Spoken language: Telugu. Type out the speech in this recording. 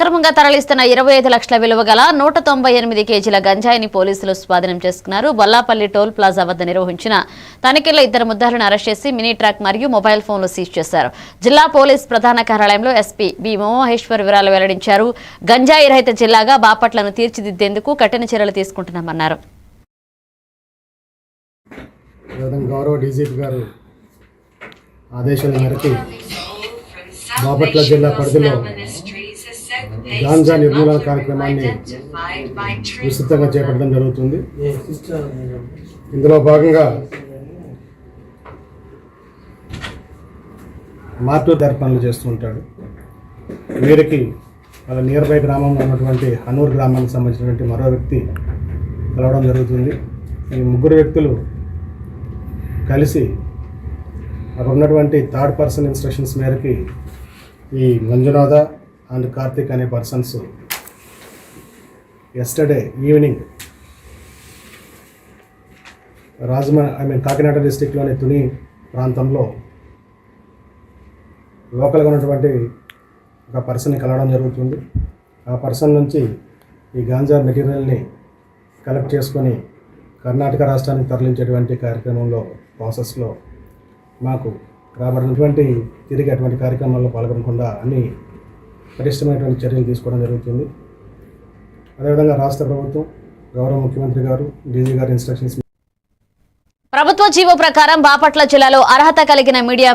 అక్రమంగా తరలిస్తున్న 25 లక్షల విలువ గల 198 కేజీల గంజాయిని పోలీసులు స్వాధీనం చేసుకున్నారు. బొల్లాపల్లి టోల్ ప్లాజా వద్ద నిర్వహించిన తనిఖీల్లో 2 ముద్దాయిలను అరెస్ట్ చేసి మినీ ట్రక్ మరియు మొబైల్ ఫోన్లు సీజ్ చేశారు. జిల్లా పోలీస్ ప్రధాన కార్యాలయంలో ఎస్పీ బి మోహేశ్వర్ వివరాలు వెల్లడించారు. గంజాయి రహిత జిల్లాగా బాపట్లను తీర్చిదిద్దేందుకు కఠిన చర్యలు తీసుకుంటున్నామన్నారు. గౌరవ డీజీపీ గారు ఆదేశాల మేరకు బాపట్ల జిల్లా పరిధిలో గాంజా నిర్మూలన కార్యక్రమాన్ని విస్తృతంగా చేపట్టడం జరుగుతుంది. ఇందులో భాగంగా మార్టూర్ దారి పనులు చేస్తూ ఉంటాడు. వీరికి వాళ్ళ నియర్ బై గ్రామంలో ఉన్నటువంటి హనూర్ గ్రామానికి సంబంధించినటువంటి మరో వ్యక్తి కలవడం జరుగుతుంది. ఈ ముగ్గురు వ్యక్తులు కలిసి అక్కడ ఉన్నటువంటి థర్డ్ పర్సన్ ఇన్స్ట్రక్షన్స్ మేరకి ఈ మంజునాథ అండ్ కార్తిక్ అనే పర్సన్స్ ఎస్టర్డే ఈవినింగ్ కాకినాడ డిస్టిక్లోని తుని ప్రాంతంలో లోకల్గా ఉన్నటువంటి ఒక పర్సన్ని కలవడం జరుగుతుంది. ఆ పర్సన్ నుంచి ఈ గాంజా మెటీరియల్ని కలెక్ట్ చేసుకొని కర్ణాటక రాష్ట్రానికి తరలించేటువంటి కార్యక్రమంలో ప్రాసెస్లో మాకు రాబడినటువంటి తిరిగి అటువంటి కార్యక్రమాల్లో పాల్గొనకుండా అన్ని పటిష్టమైనటువంటి చర్యలు తీసుకోవడం జరుగుతుంది. అదేవిధంగా రాష్ట్ర ప్రభుత్వం గౌరవ ముఖ్యమంత్రి గారు డీజీ గారి ఇన్స్ట్రక్షన్స్ ప్రభుత్వ జీవో ప్రకారం బాపట్ల జిల్లాలో అర్హత కలిగిన మీడియా